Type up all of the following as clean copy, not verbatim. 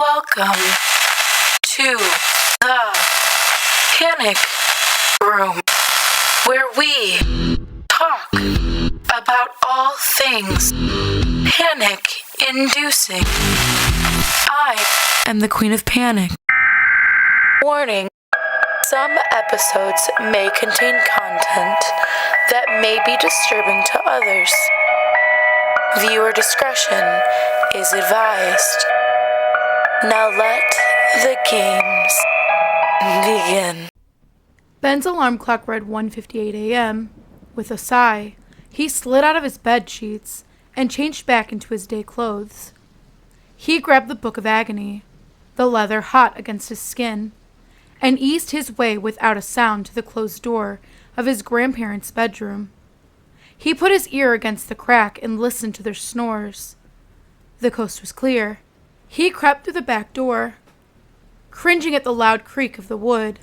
Welcome to the Panic Room, where we talk about all things panic-inducing. I am the Queen of Panic. Warning, some episodes may contain content that may be disturbing to others. Viewer discretion is advised. Now let the games begin. Ben's alarm clock read 1:58 a.m. With a sigh, he slid out of his bed sheets and changed back into his day clothes. He grabbed the Book of Agony, the leather hot against his skin, and eased his way without a sound to the closed door of his grandparents' bedroom. He put his ear against the crack and listened to their snores. The coast was clear. He crept through the back door, cringing at the loud creak of the wood.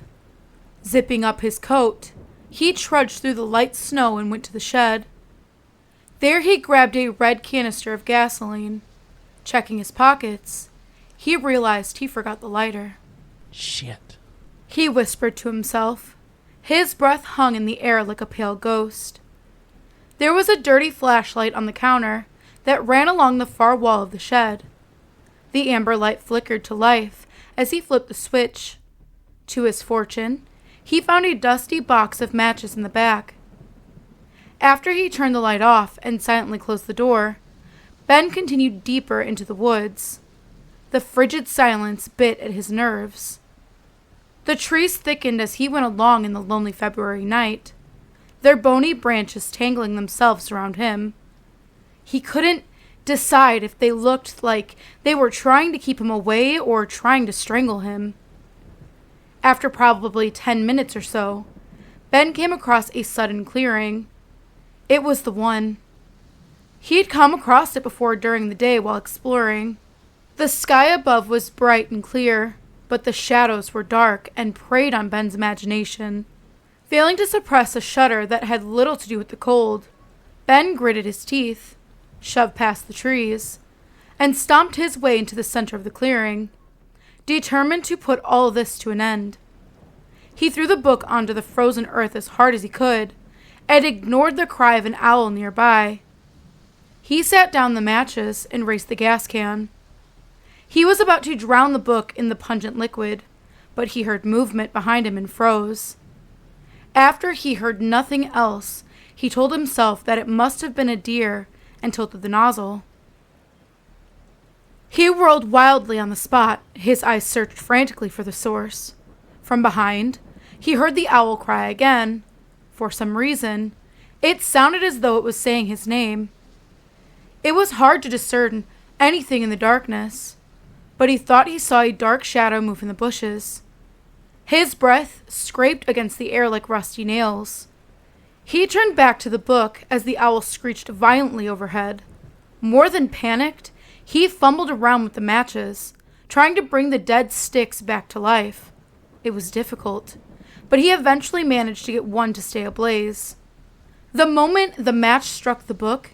Zipping up his coat, he trudged through the light snow and went to the shed. There he grabbed a red canister of gasoline. Checking his pockets, he realized he forgot the lighter. Shit. He whispered to himself. His breath hung in the air like a pale ghost. There was a dirty flashlight on the counter that ran along the far wall of the shed. The amber light flickered to life as he flipped the switch. To his fortune, he found a dusty box of matches in the back. After he turned the light off and silently closed the door, Ben continued deeper into the woods. The frigid silence bit at his nerves. The trees thickened as he went along in the lonely February night, their bony branches tangling themselves around him. He couldn't decide if they looked like they were trying to keep him away or trying to strangle him. After probably 10 minutes or so, Ben came across a sudden clearing. It was the one. He had come across it before during the day while exploring. The sky above was bright and clear, but the shadows were dark and preyed on Ben's imagination. Failing to suppress a shudder that had little to do with the cold, Ben gritted his teeth, shoved past the trees, and stomped his way into the center of the clearing, determined to put all this to an end. He threw the book onto the frozen earth as hard as he could, and ignored the cry of an owl nearby. He sat down the matches and raised the gas can. He was about to drown the book in the pungent liquid, but he heard movement behind him and froze. After he heard nothing else, he told himself that it must have been a deer and tilted the nozzle. He whirled wildly on the spot, his eyes searched frantically for the source. From behind, he heard the owl cry again. For some reason, it sounded as though it was saying his name. It was hard to discern anything in the darkness, but he thought he saw a dark shadow move in the bushes. His breath scraped against the air like rusty nails. He turned back to the book as the owl screeched violently overhead. More than panicked, he fumbled around with the matches, trying to bring the dead sticks back to life. It was difficult, but he eventually managed to get one to stay ablaze. The moment the match struck the book,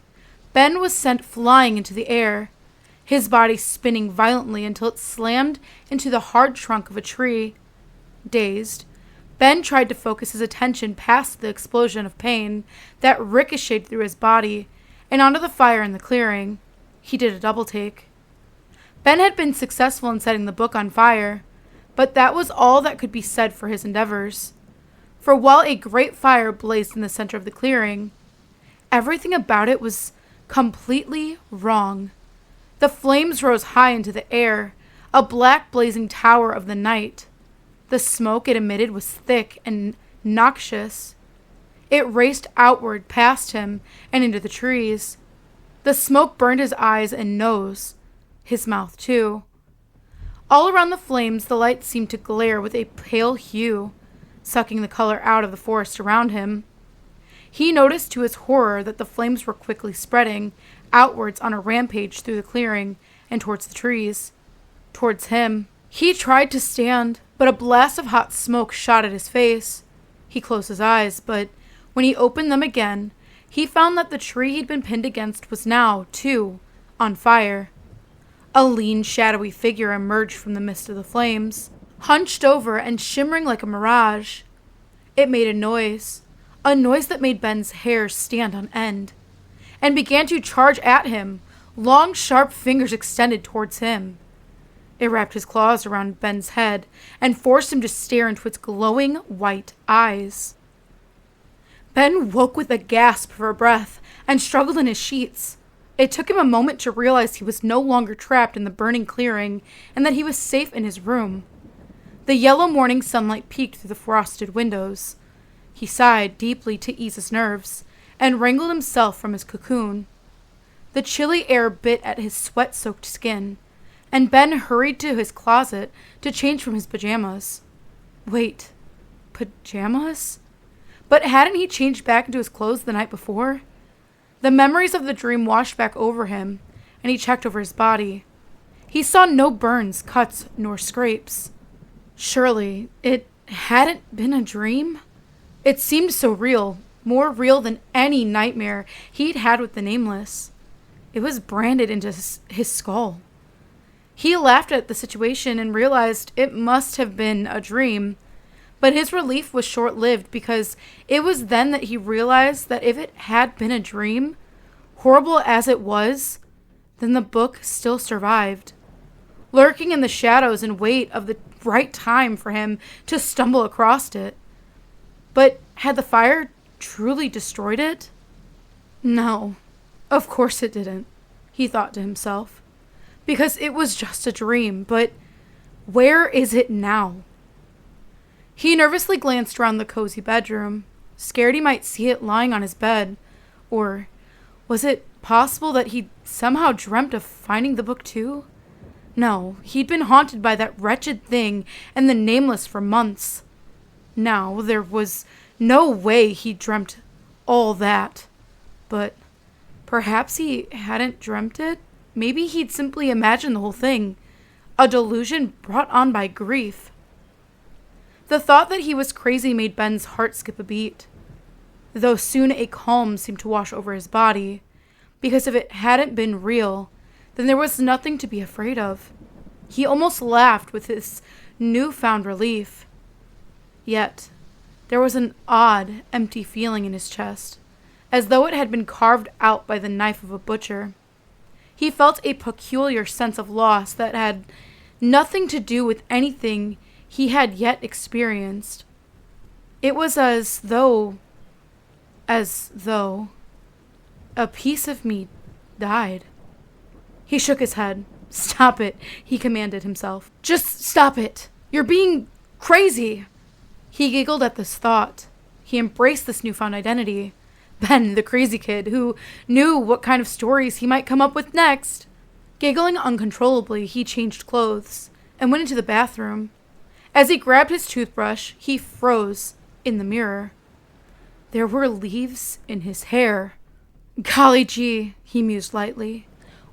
Ben was sent flying into the air, his body spinning violently until it slammed into the hard trunk of a tree. Dazed, Ben tried to focus his attention past the explosion of pain that ricocheted through his body and onto the fire in the clearing. He did a double take. Ben had been successful in setting the book on fire, but that was all that could be said for his endeavors. For while a great fire blazed in the center of the clearing, everything about it was completely wrong. The flames rose high into the air, a black blazing tower of the night. The smoke it emitted was thick and noxious. It raced outward past him and into the trees. The smoke burned his eyes and nose, his mouth too. All around the flames, the light seemed to glare with a pale hue, sucking the color out of the forest around him. He noticed to his horror that the flames were quickly spreading outwards on a rampage through the clearing and towards the trees. Towards him. He tried to stand, but a blast of hot smoke shot at his face. He closed his eyes, but when he opened them again, he found that the tree he'd been pinned against was now, too, on fire. A lean, shadowy figure emerged from the mist of the flames, hunched over and shimmering like a mirage. It made a noise that made Ben's hair stand on end, and began to charge at him, long, sharp fingers extended towards him. It wrapped his claws around Ben's head and forced him to stare into its glowing white eyes. Ben woke with a gasp for breath and struggled in his sheets. It took him a moment to realize he was no longer trapped in the burning clearing and that he was safe in his room. The yellow morning sunlight peeked through the frosted windows. He sighed deeply to ease his nerves and wrangled himself from his cocoon. The chilly air bit at his sweat-soaked skin, and Ben hurried to his closet to change from his pajamas. Wait, pajamas? But hadn't he changed back into his clothes the night before? The memories of the dream washed back over him, and he checked over his body. He saw no burns, cuts, nor scrapes. Surely, it hadn't been a dream? It seemed so real, more real than any nightmare he'd had with the Nameless. It was branded into his skull. He laughed at the situation and realized it must have been a dream, but his relief was short-lived because it was then that he realized that if it had been a dream, horrible as it was, then the book still survived, lurking in the shadows and wait of the right time for him to stumble across it. But had the fire truly destroyed it? No, of course it didn't, he thought to himself, because it was just a dream, but where is it now? He nervously glanced around the cozy bedroom, scared he might see it lying on his bed, or was it possible that he'd somehow dreamt of finding the book too? No, he'd been haunted by that wretched thing and the Nameless for months. Now, there was no way he dreamt all that. But perhaps he hadn't dreamt it? Maybe he'd simply imagined the whole thing. A delusion brought on by grief. The thought that he was crazy made Ben's heart skip a beat, though soon a calm seemed to wash over his body, because if it hadn't been real, then there was nothing to be afraid of. He almost laughed with his newfound relief. Yet, there was an odd, empty feeling in his chest, as though it had been carved out by the knife of a butcher. He felt a peculiar sense of loss that had nothing to do with anything he had yet experienced. It was as though a piece of me died. He shook his head. "Stop it," he commanded himself. "Just stop it. You're being crazy." He giggled at this thought. He embraced this newfound identity. Ben, the crazy kid, who knew what kind of stories he might come up with next. Giggling uncontrollably, he changed clothes and went into the bathroom. As he grabbed his toothbrush, he froze in the mirror. There were leaves in his hair. Golly gee, he mused lightly,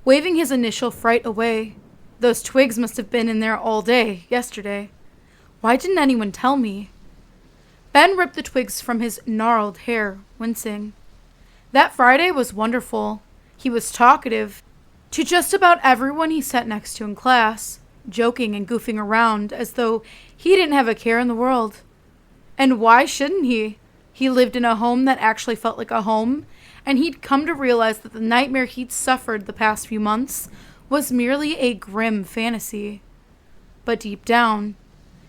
waving his initial fright away. Those twigs must have been in there all day, yesterday. Why didn't anyone tell me? Ben ripped the twigs from his gnarled hair, wincing. That Friday was wonderful. He was talkative to just about everyone he sat next to in class, joking and goofing around as though he didn't have a care in the world. And why shouldn't he? He lived in a home that actually felt like a home, and he'd come to realize that the nightmare he'd suffered the past few months was merely a grim fantasy. But deep down,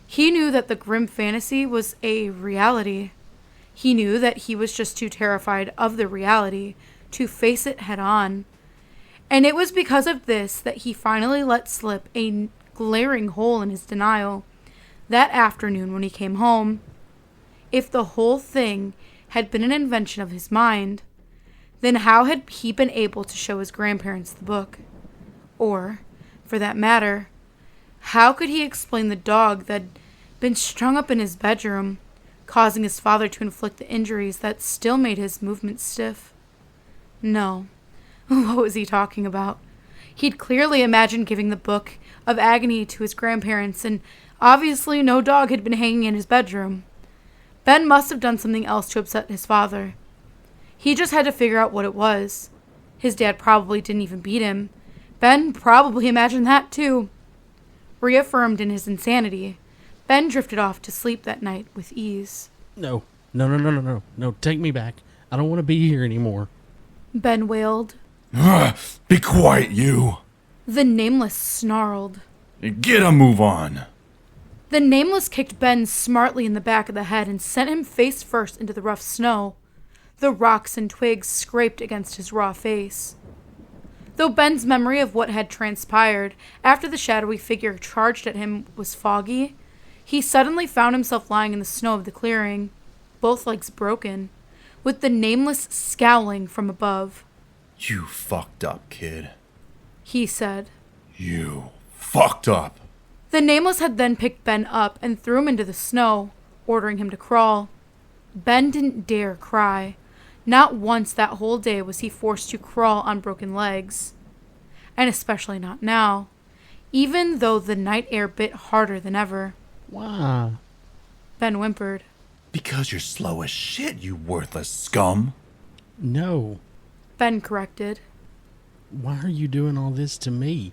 he knew that the grim fantasy was a reality. He knew that he was just too terrified of the reality to face it head on. And it was because of this that he finally let slip a glaring hole in his denial that afternoon when he came home. If the whole thing had been an invention of his mind, then how had he been able to show his grandparents the book? Or, for that matter, how could he explain the dog that'd been strung up in his bedroom, causing his father to inflict the injuries that still made his movements stiff? No. What was he talking about? He'd clearly imagined giving the book of Agony to his grandparents, and obviously no dog had been hanging in his bedroom. Ben must have done something else to upset his father. He just had to figure out what it was. His dad probably didn't even beat him, Ben probably imagined that too. Reaffirmed in his insanity, Ben drifted off to sleep that night with ease. No, take me back. I don't want to be here anymore. Ben wailed. Be quiet, you. The Nameless snarled. Get a move on. The Nameless kicked Ben smartly in the back of the head and sent him face first into the rough snow. The rocks and twigs scraped against his raw face. Though Ben's memory of what had transpired after the shadowy figure charged at him was foggy, he suddenly found himself lying in the snow of the clearing, both legs broken, with the Nameless scowling from above. You fucked up, kid. He said. You fucked up. The Nameless had then picked Ben up and threw him into the snow, ordering him to crawl. Ben didn't dare cry. Not once that whole day was he forced to crawl on broken legs. And especially not now, even though the night air bit harder than ever. Why? Ben whimpered. Because you're slow as shit, you worthless scum. No. Ben corrected. Why are you doing all this to me?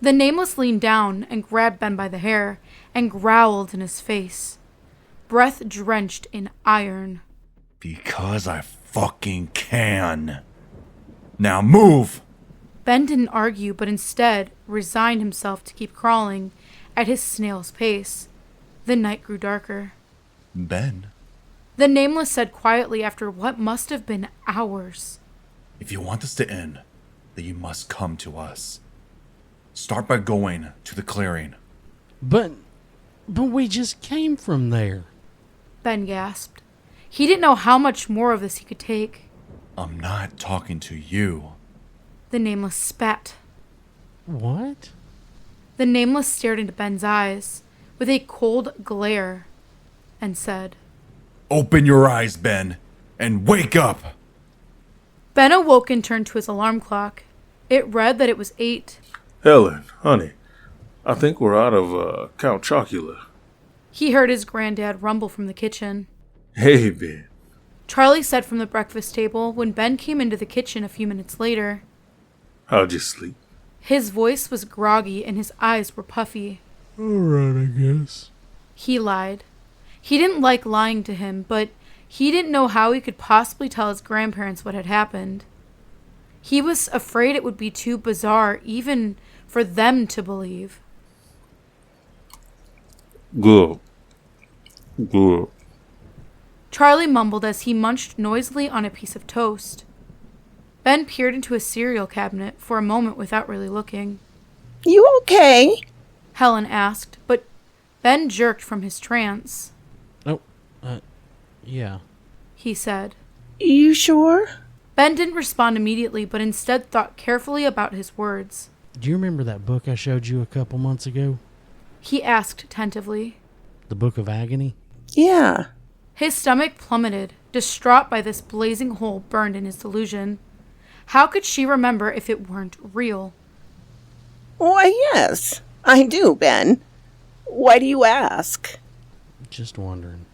The Nameless leaned down and grabbed Ben by the hair and growled in his face, breath drenched in iron. Because I fucking can. Now move! Ben didn't argue, but instead resigned himself to keep crawling at his snail's pace. The night grew darker. Ben, The Nameless said quietly after what must have been hours. if you want this to end, then you must come to us. Start by going to the clearing. But we just came from there. Ben gasped. He didn't know how much more of this he could take. I'm not talking to you. The Nameless spat. What? The Nameless stared into Ben's eyes with a cold glare and said, Open your eyes, Ben, and wake up! Ben awoke and turned to his alarm clock. It read that it was 8. Helen, honey, I think we're out of Count Chocula. He heard his granddad rumble from the kitchen. Hey, Ben. Charlie said from the breakfast table when Ben came into the kitchen a few minutes later. How'd you sleep? His voice was groggy and his eyes were puffy. All right, I guess. He lied. He didn't like lying to him, but he didn't know how he could possibly tell his grandparents what had happened. He was afraid it would be too bizarre even for them to believe. Good. Charlie mumbled as he munched noisily on a piece of toast. Ben peered into a cereal cabinet for a moment without really looking. You okay? Helen asked, but Ben jerked from his trance. Oh, yeah. He said. You sure? Ben didn't respond immediately, but instead thought carefully about his words. Do you remember that book I showed you a couple months ago? He asked tentatively. The Book of Agony? Yeah. His stomach plummeted, distraught by this blazing hole burned in his delusion. How could she remember if it weren't real? Why, yes, I do, Ben. Why do you ask? Just wondering.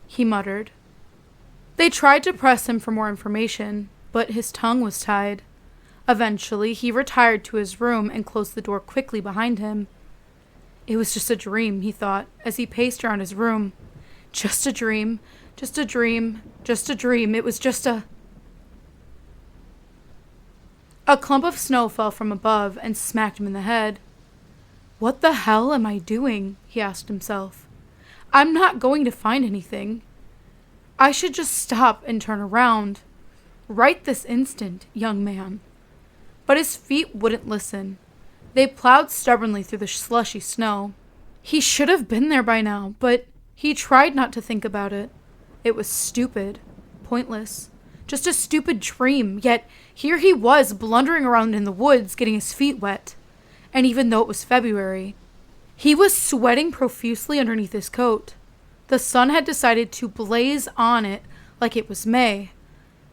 He muttered. They tried to press him for more information, but his tongue was tied. Eventually, he retired to his room and closed the door quickly behind him. It was just a dream, he thought, as he paced around his room. Just a dream, just a dream, just a dream. It was just a... A clump of snow fell from above and smacked him in the head. What the hell am I doing? He asked himself. I'm not going to find anything. I should just stop and turn around. Right this instant, young man. But his feet wouldn't listen. They plowed stubbornly through the slushy snow. He should have been there by now, but he tried not to think about it. It was stupid, pointless, just a stupid dream, yet here he was blundering around in the woods getting his feet wet. And even though it was February, he was sweating profusely underneath his coat. The sun had decided to blaze on it like it was May.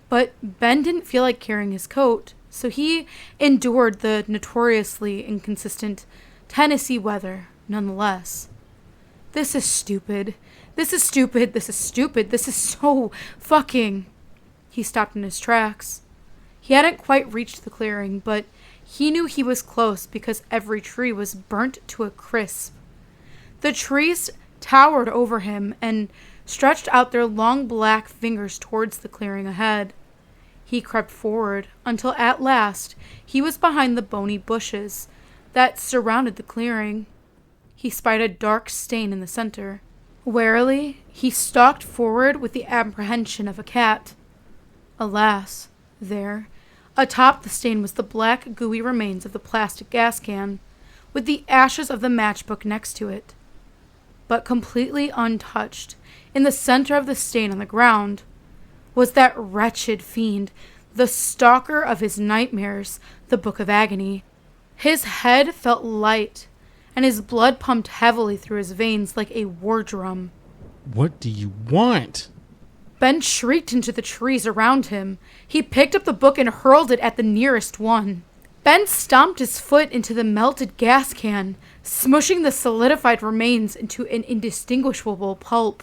But Ben didn't feel like carrying his coat, so he endured the notoriously inconsistent Tennessee weather nonetheless. This is stupid. This is stupid. This is stupid. This is so fucking... He stopped in his tracks. He hadn't quite reached the clearing, but He knew he was close because every tree was burnt to a crisp. The trees towered over him and stretched out their long black fingers towards the clearing ahead. He crept forward until at last he was behind the bony bushes that surrounded the clearing. He spied a dark stain in the center. Warily, he stalked forward with the apprehension of a cat. Alas, there, atop the stain was the black, gooey remains of the plastic gas can, with the ashes of the matchbook next to it. But completely untouched, in the center of the stain on the ground, was that wretched fiend, the stalker of his nightmares, the Book of Agony. His head felt light, and his blood pumped heavily through his veins like a war drum. What do you want? Ben shrieked into the trees around him. He picked up the book and hurled it at the nearest one. Ben stomped his foot into the melted gas can, smushing the solidified remains into an indistinguishable pulp.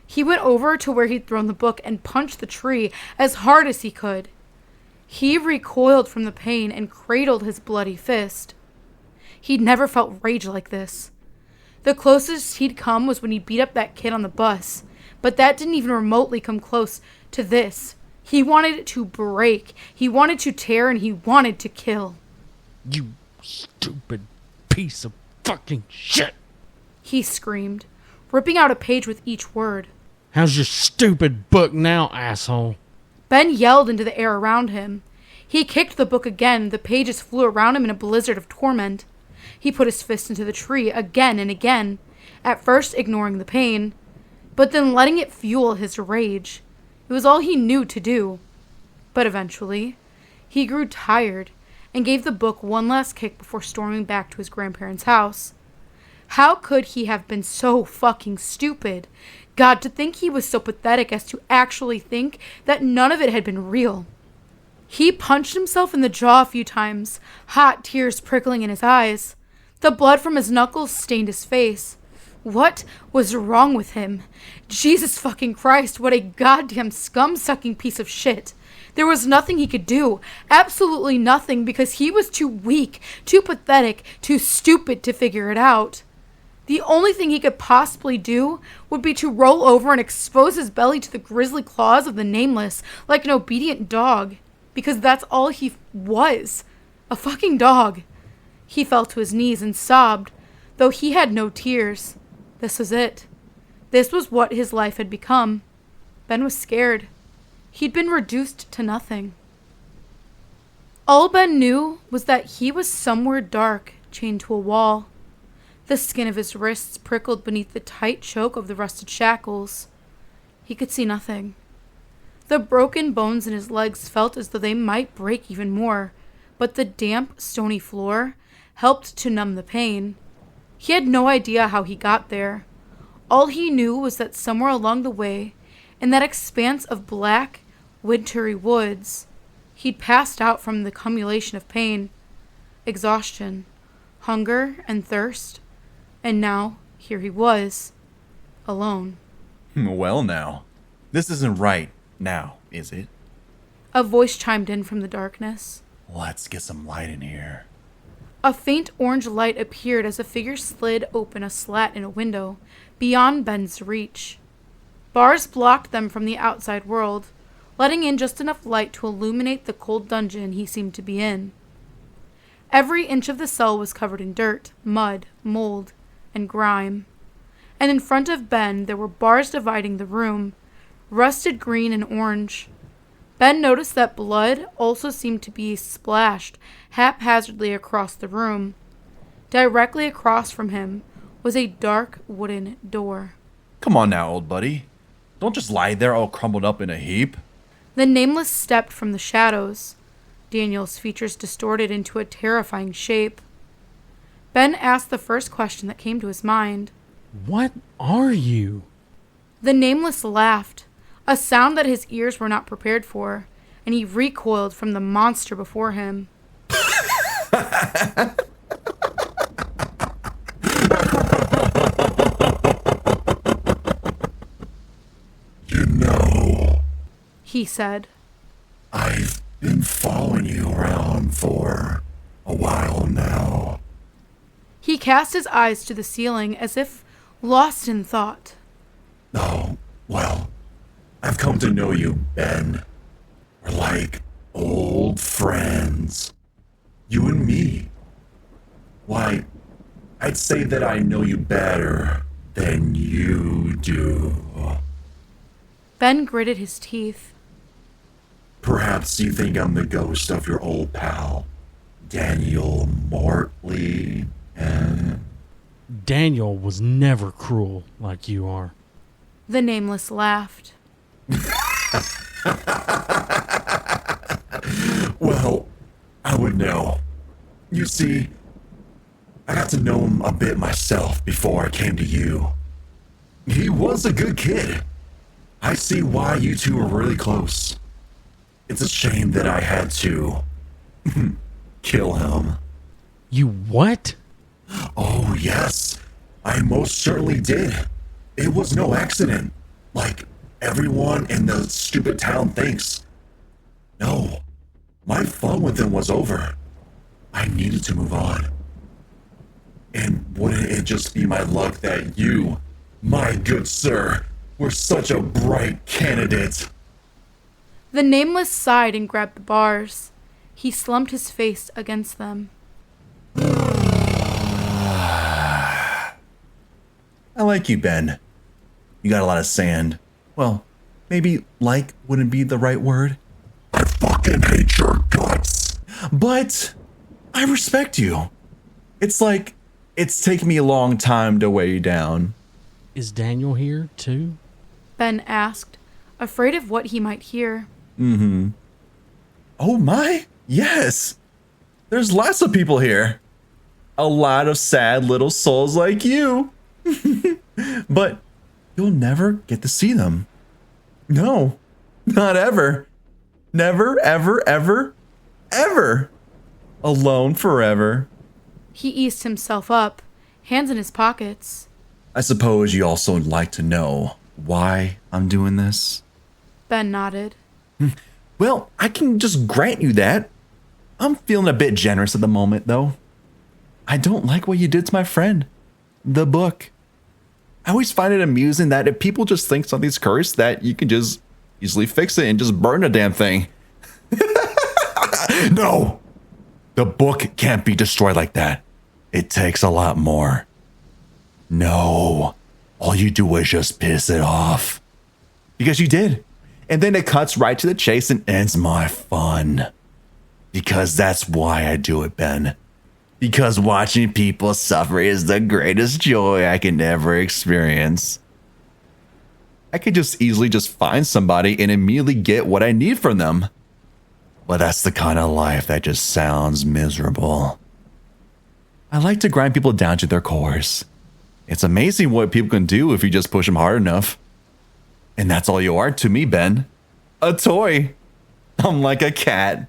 He went over to where he'd thrown the book and punched the tree as hard as he could. He recoiled from the pain and cradled his bloody fist. He'd never felt rage like this. The closest he'd come was when he beat up that kid on the bus, but that didn't even remotely come close to this. He wanted to break, he wanted to tear, and he wanted to kill. You stupid piece of fucking shit! He screamed, ripping out a page with each word. How's your stupid book now, asshole? Ben yelled into the air around him. He kicked the book again, the pages flew around him in a blizzard of torment. He put his fist into the tree again and again, at first ignoring the pain, but then letting it fuel his rage. It was all he knew to do. But eventually, he grew tired and gave the book one last kick before storming back to his grandparents' house. How could he have been so fucking stupid? God, to think he was so pathetic as to actually think that none of it had been real. He punched himself in the jaw a few times, hot tears prickling in his eyes. The blood from his knuckles stained his face. What was wrong with him? Jesus fucking Christ, what a goddamn scum-sucking piece of shit. There was nothing he could do. Absolutely nothing, because he was too weak, too pathetic, too stupid to figure it out. The only thing he could possibly do would be to roll over and expose his belly to the grisly claws of the Nameless like an obedient dog. Because that's all he was. A fucking dog. He fell to his knees and sobbed, though he had no tears. This was it. This was what his life had become. Ben was scared. He'd been reduced to nothing. All Ben knew was that he was somewhere dark, chained to a wall. The skin of his wrists prickled beneath the tight choke of the rusted shackles. He could see nothing. The broken bones in his legs felt as though they might break even more, but the damp, stony floor helped to numb the pain. He had no idea how he got there. All he knew was that somewhere along the way, in that expanse of black, wintry woods, he'd passed out from the accumulation of pain, exhaustion, hunger, and thirst, and now here he was, alone. Well now, this isn't right now, is it? A voice chimed in from the darkness. Let's get some light in here. A faint orange light appeared as a figure slid open a slat in a window, beyond Ben's reach. Bars blocked them from the outside world, letting in just enough light to illuminate the cold dungeon he seemed to be in. Every inch of the cell was covered in dirt, mud, mold, and grime. And in front of Ben there were bars dividing the room, rusted green and orange. Ben noticed that blood also seemed to be splashed haphazardly across the room. Directly across from him was a dark wooden door. Come on now, old buddy. Don't just lie there all crumbled up in a heap. The Nameless stepped from the shadows, Daniel's features distorted into a terrifying shape. Ben asked the first question that came to his mind. What are you? The Nameless laughed, a sound that his ears were not prepared for, and he recoiled from the monster before him. You know, He said. I've been following you around for cast his eyes to the ceiling as if lost in thought. Oh, well, I've come to know you, Ben. We're like old friends. You and me. Why, I'd say that I know you better than you do. Ben gritted his teeth. Perhaps you think I'm the ghost of your old pal, Daniel Mortley. Daniel was never cruel like you are. The Nameless laughed. Well, I would know. You see, I got to know him a bit myself before I came to you. He was a good kid. I see why you two are really close. It's a shame that I had to kill him. You what? Oh, yes. I most certainly did. It was no accident, like everyone in the stupid town thinks. No, my fun with him was over. I needed to move on. And wouldn't it just be my luck that you, my good sir, were such a bright candidate? The Nameless sighed and grabbed the bars. He slumped his face against them. I like you, Ben. You got a lot of sand. Well, maybe like wouldn't be the right word. I fucking hate your guts. But I respect you. It's like it's taken me a long time to weigh you down. Is Daniel here too? Ben asked, afraid of what he might hear. Oh my, yes. There's lots of people here. A lot of sad little souls like you. But you'll never get to see them. No, not ever. Never, ever, ever, ever. Alone forever. He eased himself up, hands in his pockets. I suppose you also would like to know why I'm doing this. Ben nodded. Well, I can just grant you that. I'm feeling a bit generous at the moment, though. I don't like what you did to my friend. The book. I always find it amusing that if people just think something's cursed, that you can just easily fix it and just burn the damn thing. No! The book can't be destroyed like that. It takes a lot more. No. All you do is just piss it off. Because you did. And then it cuts right to the chase and ends my fun. Because that's why I do it, Ben. Because watching people suffer is the greatest joy I can ever experience. I could just easily just find somebody and immediately get what I need from them. But that's the kind of life that just sounds miserable. I like to grind people down to their cores. It's amazing what people can do if you just push them hard enough. And that's all you are to me, Ben. A toy. I'm like a cat.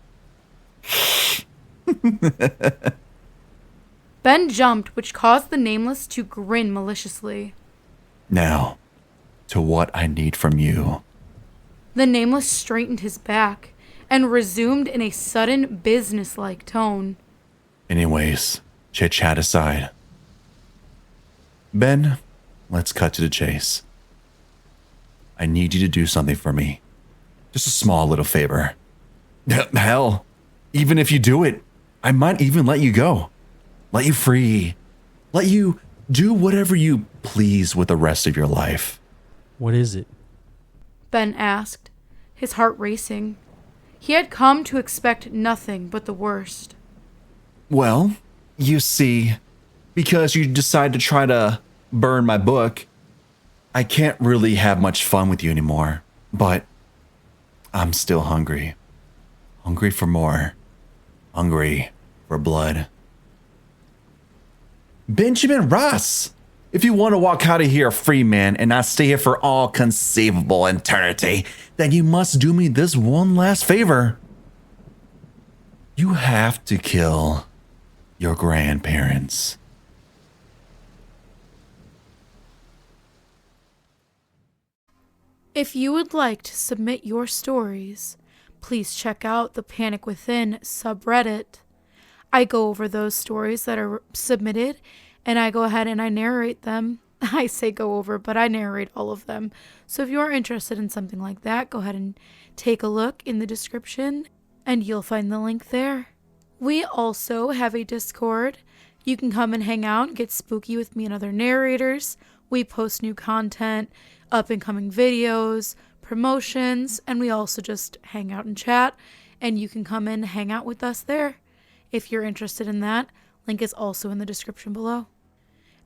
Ben jumped, which caused the Nameless to grin maliciously. Now, to what I need from you. The Nameless straightened his back and resumed in a sudden businesslike tone. Anyways, chit-chat aside. Ben, let's cut to the chase. I need you to do something for me. Just a small little favor. Hell, even if you do it, I might even let you go. Let you free. Let you do whatever you please with the rest of your life. What is it? Ben asked, his heart racing. He had come to expect nothing but the worst. Well, you see, because you decide to try to burn my book, I can't really have much fun with you anymore. But I'm still hungry. Hungry for more. Hungry for blood. Benjamin Ross! If you want to walk out of here a free man and not stay here for all conceivable eternity, then you must do me this one last favor. You have to kill your grandparents. If you would like to submit your stories, please check out the Panic Within subreddit. I go over those stories that are submitted and I go ahead and I narrate them. I say go over, but I narrate all of them. So if you are interested in something like that, go ahead and take a look in the description and you'll find the link there. We also have a Discord. You can come and hang out and get spooky with me and other narrators. We post new content, up and coming videos, promotions, and we also just hang out and chat, and you can come and hang out with us there. If you're interested in that, link is also in the description below.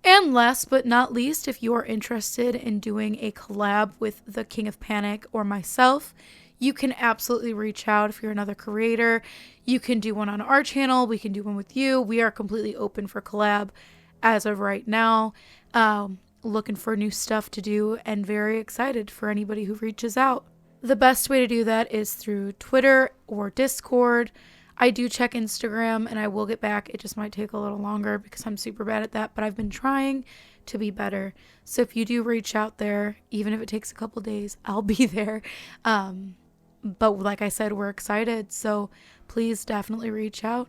And last but not least, if you are interested in doing a collab with the King of Panic or myself, you can absolutely reach out. If you're another creator, you can do one on our channel. We can do one with you. We are completely open for collab as of right now. Looking for new stuff to do and very excited for anybody who reaches out. The best way to do that is through Twitter or Discord. I do check Instagram and I will get back. It just might take a little longer because I'm super bad at that, but I've been trying to be better. So if you do reach out there, even if it takes a couple days, I'll be there. But like I said, we're excited. So please definitely reach out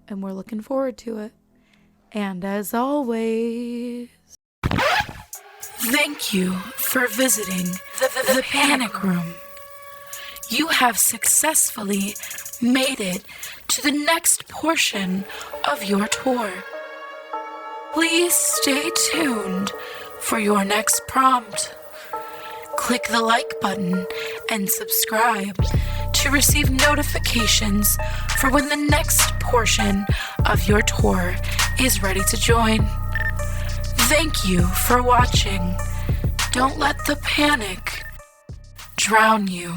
and we're looking forward to it. And as always, thank you for visiting the Panic Room. You have successfully made it to the next portion of your tour. Please stay tuned for your next prompt. Click the like button and subscribe to receive notifications for when the next portion of your tour is ready to join. Thank you for watching. Don't let the panic drown you.